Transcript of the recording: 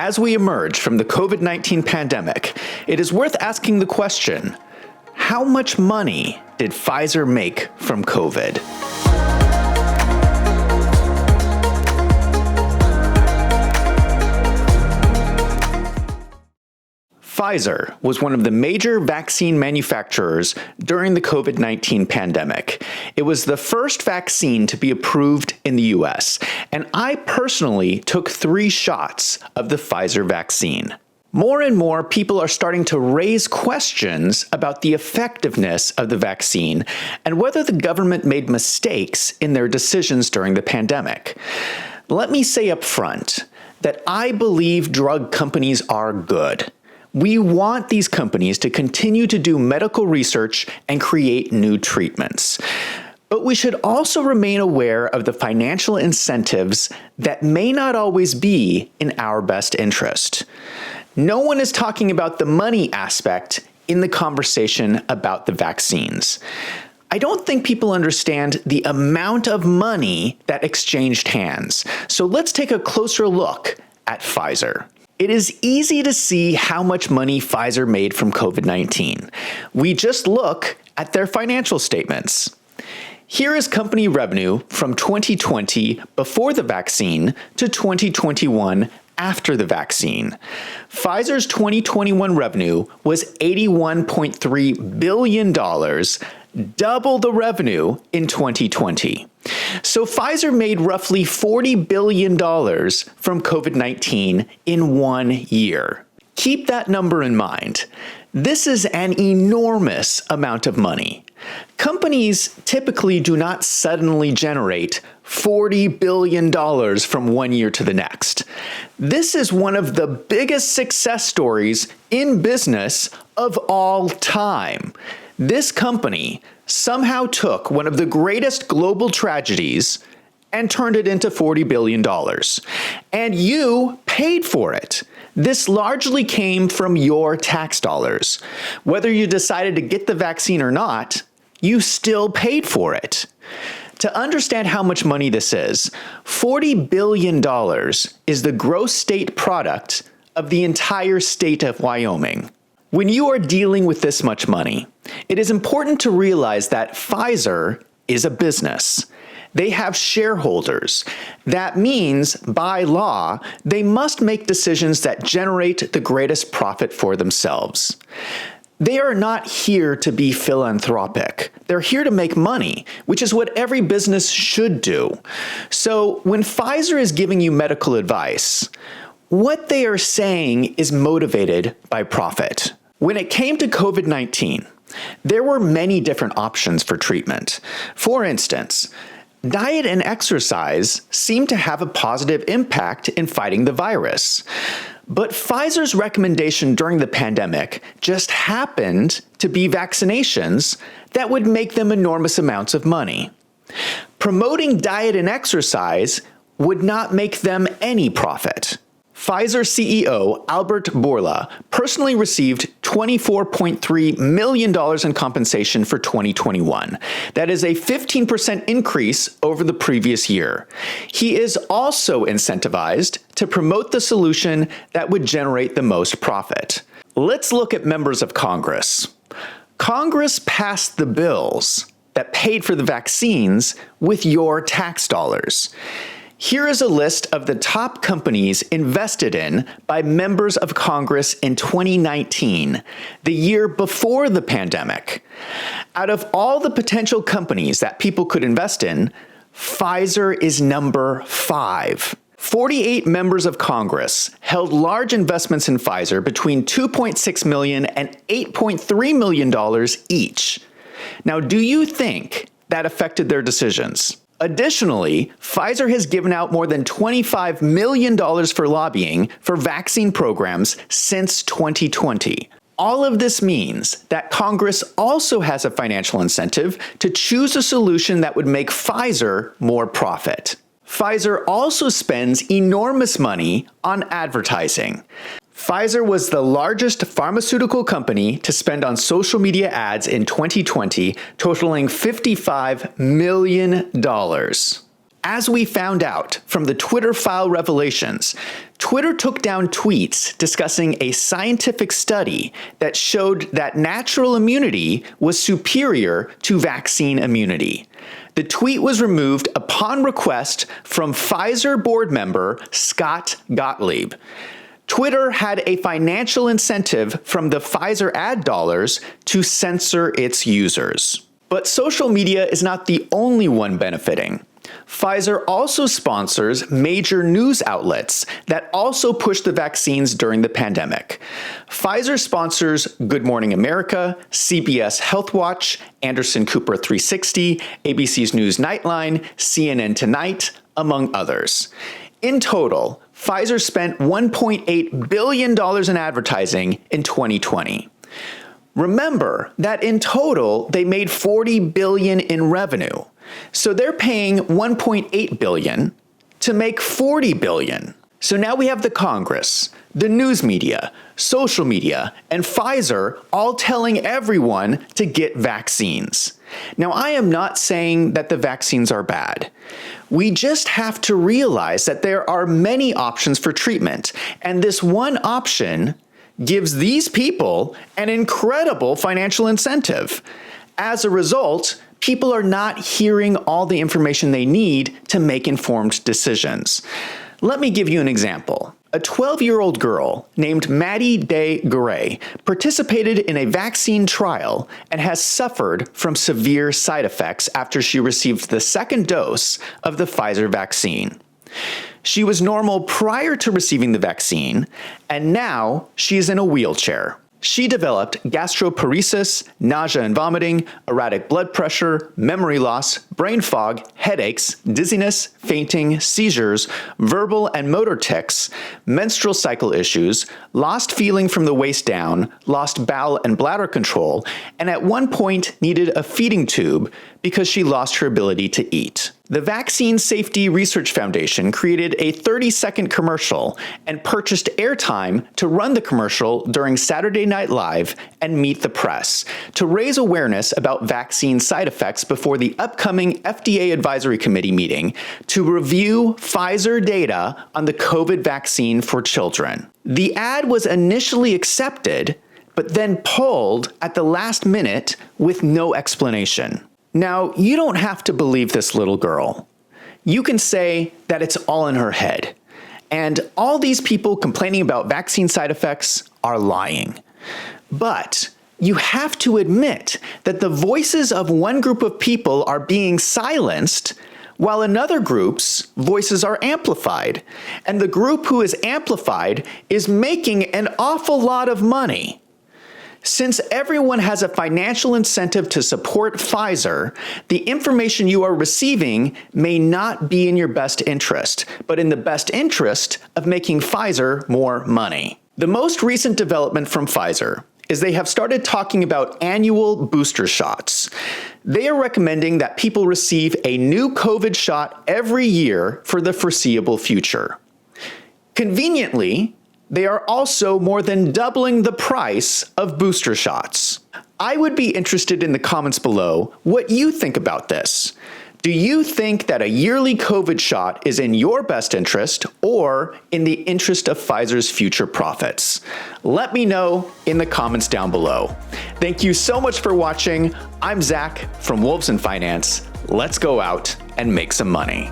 As we emerge from the COVID-19 pandemic, it is worth asking the question, how much money did Pfizer make from COVID? Pfizer was one of the major vaccine manufacturers during the COVID-19 pandemic. It was the first vaccine to be approved in the US, and I personally took 3 shots of the Pfizer vaccine. More and more people are starting to raise questions about the effectiveness of the vaccine and whether the government made mistakes in their decisions during the pandemic. Let me say up front that I believe drug companies are good. We want these companies to continue to do medical research and create new treatments. But we should also remain aware of the financial incentives that may not always be in our best interest. No one is talking about the money aspect in the conversation about the vaccines. I don't think people understand the amount of money that exchanged hands. So let's take a closer look at Pfizer. It is easy to see how much money Pfizer made from COVID-19. We just look at their financial statements. Here is company revenue from 2020 before the vaccine to 2021 after the vaccine. Pfizer's 2021 revenue was $81.3 billion, double the revenue in 2020. So Pfizer made roughly $40 billion from COVID-19 in 1 year. Keep that number in mind. This is an enormous amount of money. Companies typically do not suddenly generate $40 billion from 1 year to the next. This is one of the biggest success stories in business of all time. This company somehow took one of the greatest global tragedies and turned it into $40 billion. And you paid for it. This largely came from your tax dollars. Whether you decided to get the vaccine or not, you still paid for it. To understand how much money this is, $40 billion is the gross state product of the entire state of Wyoming. When you are dealing with this much money, it is important to realize that Pfizer is a business. They have shareholders. That means, by law, they must make decisions that generate the greatest profit for themselves. They are not here to be philanthropic. They're here to make money, which is what every business should do. So when Pfizer is giving you medical advice, what they are saying is motivated by profit. When it came to COVID-19, there were many different options for treatment. For instance, diet and exercise seemed to have a positive impact in fighting the virus. But Pfizer's recommendation during the pandemic just happened to be vaccinations that would make them enormous amounts of money. Promoting diet and exercise would not make them any profit. Pfizer CEO Albert Bourla personally received $24.3 million in compensation for 2021. That is a 15% increase over the previous year. He is also incentivized to promote the solution that would generate the most profit. Let's look at members of Congress. Congress passed the bills that paid for the vaccines with your tax dollars. Here is a list of the top companies invested in by members of Congress in 2019, the year before the pandemic. Out of all the potential companies that people could invest in, Pfizer is number 5. 48 members of Congress held large investments in Pfizer between $2.6 million and $8.3 million each. Now, do you think that affected their decisions? Additionally, Pfizer has given out more than $25 million for lobbying for vaccine programs since 2020. All of this means that Congress also has a financial incentive to choose a solution that would make Pfizer more profit. Pfizer also spends enormous money on advertising. Pfizer was the largest pharmaceutical company to spend on social media ads in 2020, totaling $55 million. As we found out from the Twitter file revelations, Twitter took down tweets discussing a scientific study that showed that natural immunity was superior to vaccine immunity. The tweet was removed upon request from Pfizer board member Scott Gottlieb. Twitter had a financial incentive from the Pfizer ad dollars to censor its users. But social media is not the only one benefiting. Pfizer also sponsors major news outlets that also push the vaccines during the pandemic. Pfizer sponsors Good Morning America, CBS Health Watch, Anderson Cooper 360, ABC's News Nightline, CNN Tonight, among others. In total, Pfizer spent $1.8 billion in advertising in 2020. Remember that in total, they made $40 billion in revenue. So they're paying $1.8 billion to make $40 billion. So now we have the Congress, the news media, social media, and Pfizer all telling everyone to get vaccines. Now, I am not saying that the vaccines are bad. We just have to realize that there are many options for treatment, and this one option gives these people an incredible financial incentive. As a result, people are not hearing all the information they need to make informed decisions. Let me give you an example. A 12-year-old girl named Zach De Gregorio participated in a vaccine trial and has suffered from severe side effects after she received the second dose of the Pfizer vaccine. She was normal prior to receiving the vaccine, and now she is in a wheelchair. She developed gastroparesis, nausea and vomiting, erratic blood pressure, memory loss, brain fog, headaches, dizziness, fainting, seizures, verbal and motor tics, menstrual cycle issues, lost feeling from the waist down, lost bowel and bladder control, and at one point needed a feeding tube because she lost her ability to eat. The Vaccine Safety Research Foundation created a 30-second commercial and purchased airtime to run the commercial during Saturday Night Live and Meet the Press to raise awareness about vaccine side effects before the upcoming FDA Advisory Committee meeting to review Pfizer data on the COVID vaccine for children. The ad was initially accepted, but then pulled at the last minute with no explanation. Now, you don't have to believe this little girl. You can say that it's all in her head. And all these people complaining about vaccine side effects are lying. But you have to admit that the voices of one group of people are being silenced while another group's voices are amplified. And the group who is amplified is making an awful lot of money. Since everyone has a financial incentive to support Pfizer, the information you are receiving may not be in your best interest, but in the best interest of making Pfizer more money. The most recent development from Pfizer is they have started talking about annual booster shots. They are recommending that people receive a new COVID shot every year for the foreseeable future. Conveniently, they are also more than doubling the price of booster shots. I would be interested in the comments below what you think about this. Do you think that a yearly COVID shot is in your best interest or in the interest of Pfizer's future profits? Let me know in the comments down below. Thank you so much for watching. I'm Zach from Wolves in Finance. Let's go out and make some money.